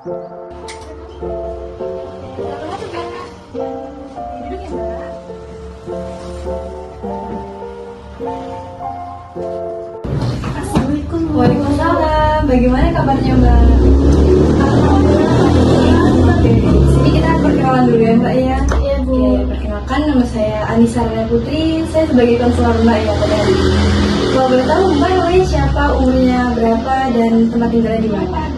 Assalamualaikum. Waalaikumsalam. Bagaimana kabarnya Mbak? Oke, sini kita perkenalan dulu ya Mbak ya. Iya Bu. Oke, perkenalkan nama saya Anissa Rana Putri. Saya sebagai konselor Mbak ya pada hari ini. Kalau boleh tahu Mbak namanya siapa, umurnya berapa, dan tempat tinggalnya di mana?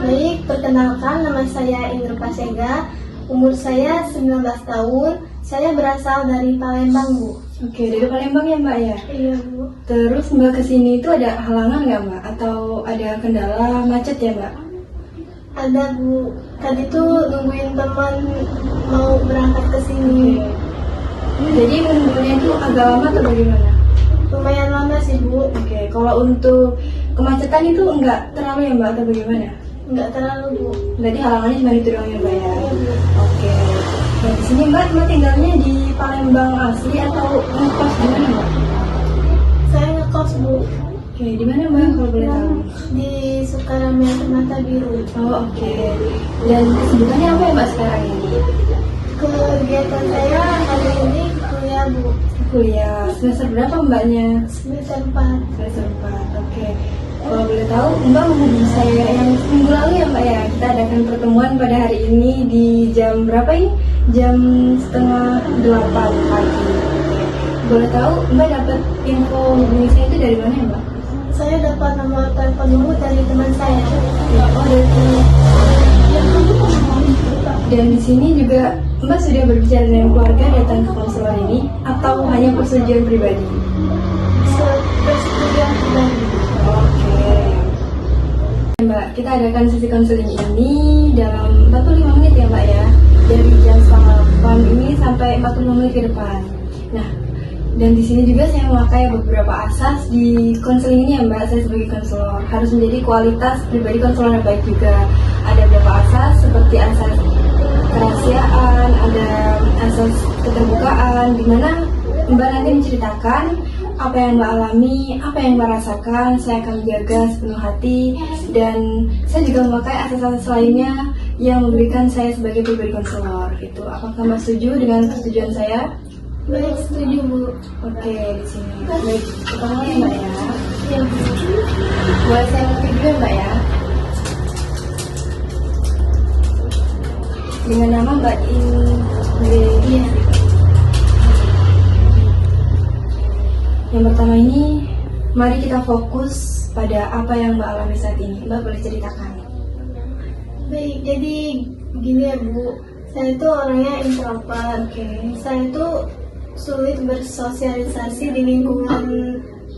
Baik, perkenalkan nama saya Indra Pasega. Umur saya 19 tahun. Saya berasal dari Palembang, Bu. Oke, dari Palembang ya Mbak ya. Iya, Bu. Terus Mbak kesini itu ada halangan nggak Mbak? Atau ada kendala macet ya Mbak? Ada, Bu. Tadi tuh nungguin teman mau berangkat ke sini. Jadi menunggunya itu agak lama atau bagaimana? Lumayan lama sih, Bu. Oke, kalau untuk kemacetan itu enggak terlalu ya Mbak atau bagaimana? Nggak terlalu, Bu. Berarti halangannya cuma itu doang ya Mbak ya? Iya, Bu. Oke. Nah di sini Mbak tinggalnya di Palembang asli atau ngekos di mana Mbak? Saya ngekos, Bu. Oke, di mana Mbak kalau boleh tahu? Di Sukarame Permata Biru. Oh oke. Dan kesibukannya apa ya Mbak sekarang ini? Kegiatan saya hari ini kuliah, Bu. Kuliah. Semester berapa Mbaknya? Semester 4. Semester 4. Oke. Kalau boleh tahu Mbak menghubungi saya yang minggu lalu ya Mbak ya. Kita adakan pertemuan pada hari ini di jam berapa ini? Jam 7:30 pagi. Boleh tahu Mbak dapat info hubungi saya itu dari mana ya Mbak? Saya dapat nomor telepon Ibu dari teman saya. Oh dari sini. Dan di sini juga Mbak sudah berbicara dengan keluarga datang ke konselor ini atau hanya persetujuan pribadi? Persetujuan pribadi. Oke. Mbak, kita adakan sesi konseling ini dalam 45 menit ya Mbak ya. Dari jam 8 ini sampai 45 menit ke depan. Nah, dan di sini juga saya memakai beberapa asas di konseling ini ya Mbak. Saya sebagai konselor harus menjadi kualitas pribadi konselor yang baik juga. Ada beberapa asas seperti asas kerahasiaan, ada asas keterbukaan, di mana Mbak nanti menceritakan apa yang Mbak alami, apa yang Mbak rasakan. Saya akan menjaga sepenuh hati, dan saya juga memakai asas-asas lainnya yang memberikan saya sebagai pribadi konselor. Itu apakah Mbak setuju dengan persetujuan saya? Baik, setuju Bu. Oke, di sini. Baik, pertama ya Mbak ya. Ya, Bu. Boleh saya ngerti juga Mbak ya. Dengan nama Mbak Ingrid. Yang pertama ini, mari kita fokus pada apa yang Mbak alami saat ini. Mbak boleh ceritakan. Baik, jadi gini ya Bu. Saya itu orangnya introvert. Saya itu sulit bersosialisasi di lingkungan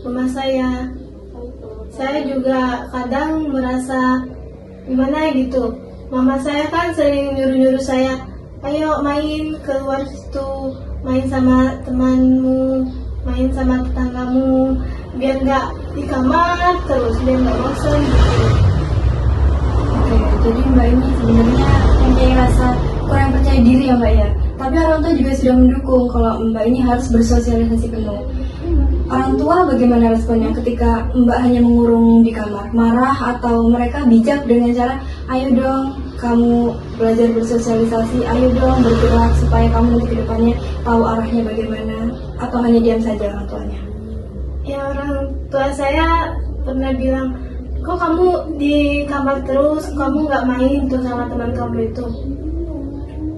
rumah saya. Saya juga kadang merasa gimana gitu. Mama saya kan sering nyuruh-nyuruh saya, ayo main keluar situ, main sama temanmu, main sama tetanggamu, biar nggak di kamar terus, biar nggak bosan gitu. Oke, jadi Mbak ini sebenarnya mempunyai rasa kurang percaya diri ya Mbak ya. Tapi orang tua juga sudah mendukung kalau Mbak ini harus bersosialisasi penuh. Orang tua bagaimana responnya ketika Mbak hanya mengurung di kamar? Marah atau mereka bijak dengan cara, ayo dong kamu belajar bersosialisasi, ayo dong bergerak supaya kamu nanti ke depannya tahu arahnya bagaimana? Atau hanya diam saja orang tuanya? Ya, orang tua saya pernah bilang, kok kamu di kamar terus, kamu nggak main tuh sama teman kamu itu.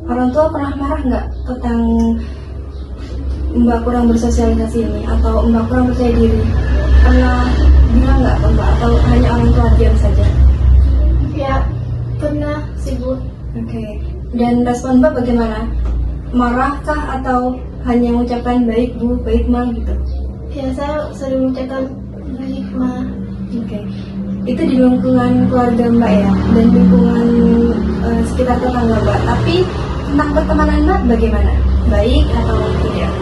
Orang tua pernah marah nggak tentang Mbak kurang bersosialisasi ini atau Mbak kurang percaya diri? Pernah bilang nggak ke Mbak atau hanya orang tua diam saja? Ya, pernah sih Bu. Oke. Dan respon Mbak bagaimana? Marahkah atau hanya mengucapkan baik Bu, baik Ma gitu? Ya, saya sering mengucapkan baik Ma. Oke. Itu di lingkungan keluarga Mbak ya, dan lingkungan sekitar tetangga Mbak. Tapi tentang pertemanan Mbak bagaimana? Baik atau tidak?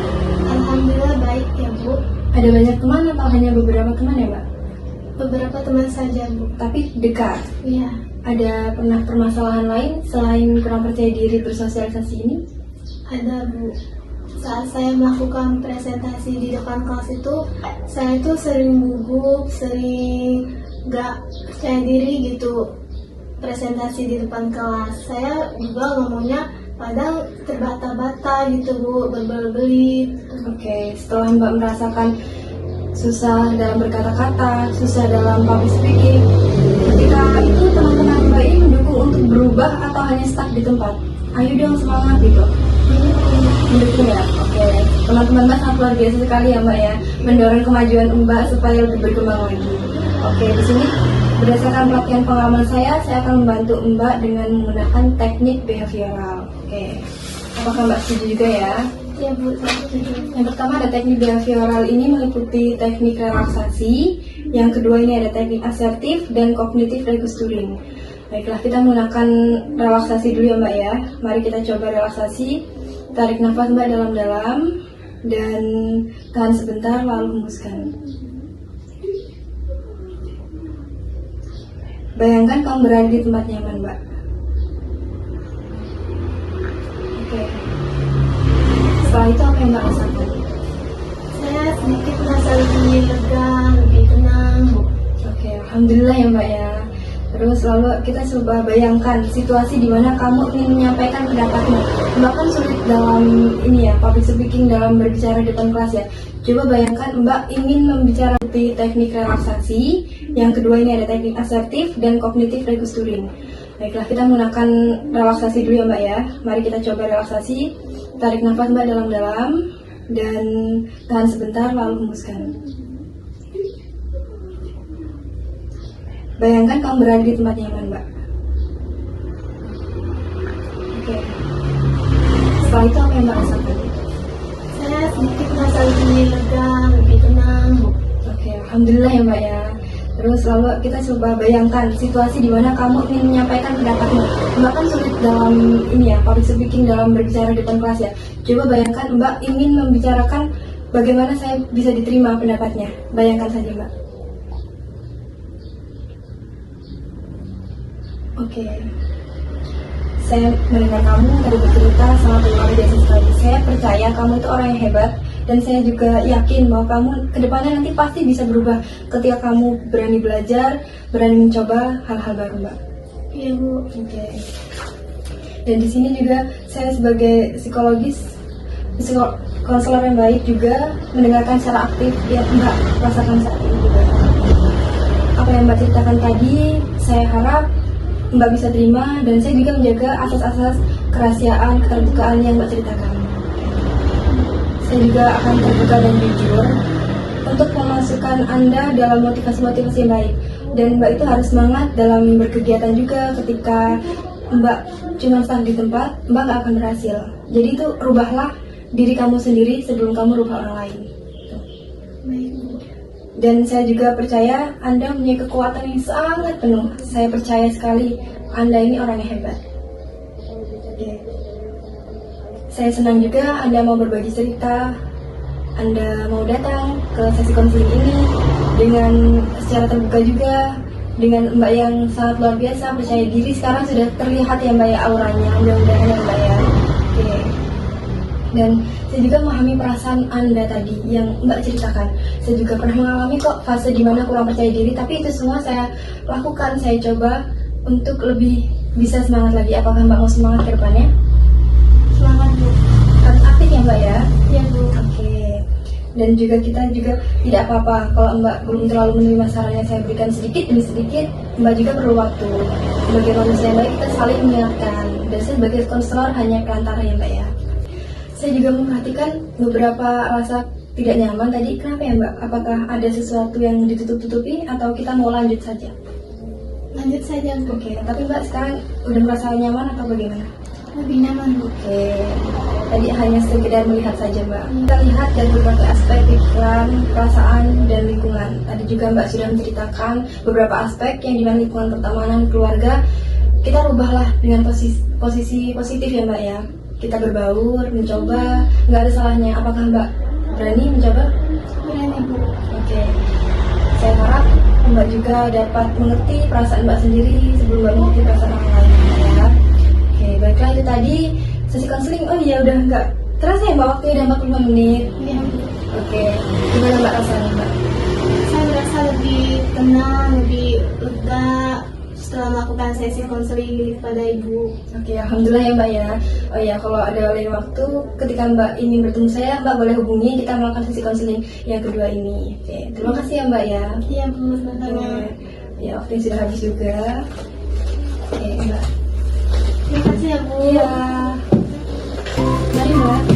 Alhamdulillah baik ya Bu. Ada banyak teman atau hanya beberapa teman ya Mbak? Beberapa teman saja Bu. Tapi dekat. Iya. Ada pernah permasalahan lain selain kurang percaya diri bersosialisasi ini? Ada Bu. Saat saya melakukan presentasi di depan kelas itu, saya itu sering gugup, sering gak percaya diri gitu. presentasi di depan kelas. Saya juga ngomongnya kadang terbata-bata gitu Bu, berbelit-belit. Oke, setelah Mbak merasakan susah dalam berkata-kata, susah dalam public speaking, ketika itu teman-teman Mbak ini mendukung untuk berubah atau hanya stuck di tempat? Ayo dong semangat gitu. Mendukung ya? Oke, teman-teman Mbak sangat luar biasa sekali ya Mbak ya, mendorong kemajuan Mbak supaya lebih berkembang lagi. Oke, di sini berdasarkan pelatihan pengalaman saya akan membantu Mbak dengan menggunakan teknik behavioral. Oke, apakah Mbak setuju juga ya? Ya Bu, saya setuju. Yang pertama ada teknik behavioral ini meliputi teknik relaksasi. Yang kedua ini ada teknik asertif dan kognitif regesturing. Baiklah, kita menggunakan relaksasi dulu ya Mbak ya. Mari kita coba relaksasi. Tarik nafas Mbak dalam-dalam dan tahan sebentar lalu hembuskan. Bayangkan kamu berada di tempat nyaman Mbak. Oke. Setelah itu apa yang Mbak rasakan? Saya sedikit merasa lebih lega, lebih tenang Bu. Oke, alhamdulillah ya Mbak ya. Terus lalu kita coba bayangkan situasi di mana kamu ingin menyampaikan pendapatmu. Mbak kan sulit dalam ini ya, public speaking, dalam berbicara di depan kelas ya. Coba bayangkan Mbak ingin membicarakan teknik relaksasi. Yang kedua ini ada teknik asertif dan kognitif regesturing. Baiklah, kita menggunakan relaksasi dulu ya Mbak ya. Mari kita coba relaksasi. Tarik nafas Mbak dalam-dalam dan tahan sebentar lalu hembuskan. Bayangkan kamu berada di tempat nyaman Mbak. Oke. Setelah itu apa yang Mbak rasakan? Saya sedikit merasa lebih lega, lebih tenang Bu. Oke, alhamdulillah ya Mbak ya. Terus lalu kita coba bayangkan situasi di mana kamu ingin menyampaikan pendapatmu. Mbak kan sulit dalam ini ya, public speaking, dalam berbicara di depan kelas ya. Coba bayangkan Mbak ingin membicarakan bagaimana saya bisa diterima pendapatnya. Bayangkan saja Mbak. Oke. Saya mendengar kamu tadi bercerita sangat luar biasa sekali. Saya percaya kamu itu orang yang hebat. Dan saya juga yakin bahwa kamu kedepannya nanti pasti bisa berubah ketika kamu berani belajar, berani mencoba hal-hal baru, Mbak. Iya Bu. Oke. Dan di sini juga saya sebagai konselor yang baik juga mendengarkan secara aktif yang Mbak rasakan saat ini juga. Apa yang Mbak ceritakan tadi, saya harap Mbak bisa terima dan saya juga menjaga asas-asas kerahasiaan, keterbukaan yang Mbak ceritakan. Saya juga akan terbuka dan jujur untuk memasukkan Anda dalam motivasi-motivasi yang baik. Dan Mbak itu harus semangat dalam berkegiatan juga. Ketika Mbak cuma stuck di tempat, Mbak gak akan berhasil. Jadi itu rubahlah diri kamu sendiri sebelum kamu rubah orang lain. Baik Bu. Dan saya juga percaya Anda punya kekuatan yang sangat penuh. Saya percaya sekali Anda ini orang yang hebat. Oke. Saya senang juga Anda mau berbagi cerita, Anda mau datang ke sesi konseling ini dengan secara terbuka juga, dengan Mbak yang sangat luar biasa, percaya diri. Sekarang sudah terlihat ya Mbak ya auranya, mudah-mudahan ya Mbak ya. Oke. Dan saya juga memahami perasaan Anda tadi yang Mbak ceritakan. Saya juga pernah mengalami kok fase dimana kurang percaya diri, tapi itu semua saya lakukan, saya coba untuk lebih bisa semangat lagi. Apakah Mbak mau semangat ke depannya? Semangat Bu. Harus aktif ya Mbak ya? Iya Bu. Oke. Dan juga kita juga tidak apa-apa kalau Mbak belum terlalu menerima saran yang saya berikan sedikit demi sedikit. Mbak juga perlu waktu. Sebagai manusia yang baik kita saling mengingatkan. Dan saya sebagai konselor hanya perantara ya Mbak ya. Saya juga memperhatikan beberapa rasa tidak nyaman tadi. Kenapa ya Mbak? Apakah ada sesuatu yang ditutup-tutupi atau kita mau lanjut saja? Lanjut saja Bu. Oke. Tapi Mbak sekarang udah merasa nyaman atau bagaimana? Lebih nyaman Bu. Oke, tadi hanya sekedar melihat saja Mbak. Kita lihat dari berbagai aspek pikiran, perasaan, dan lingkungan. Tadi juga Mbak sudah menceritakan beberapa aspek yang dimana lingkungan pertemanan, keluarga. Kita rubahlah dengan posisi positif ya Mbak ya. Kita berbaur, mencoba, nggak ada salahnya. Apakah Mbak berani mencoba? Berani Bu. Oke, saya harap Mbak juga dapat mengerti perasaan Mbak sendiri sebelum Mbak mengerti perasaan orang lain ya. Oke, baiklah itu tadi sesi konseling. Oh iya, udah nggak terasa ya Mbak waktunya udah 45 menit. Iya Bu. Oke, gimana Mbak rasanya Mbak? Saya merasa lebih tenang, lebih lega, setelah melakukan sesi konseling kepada ibu. Oke, alhamdulillah ya Mbak ya. Oh ya, kalau ada lain waktu ketika Mbak ingin bertemu saya, Mbak boleh hubungi, kita melakukan sesi konseling yang kedua ini. Oke, terima kasih ya Mbak ya. Iya, sama-sama. Oke. Ya, waktunya sudah habis juga. Oke, Mbak. Terima kasih ya Bu. Iya. Mari Mbak.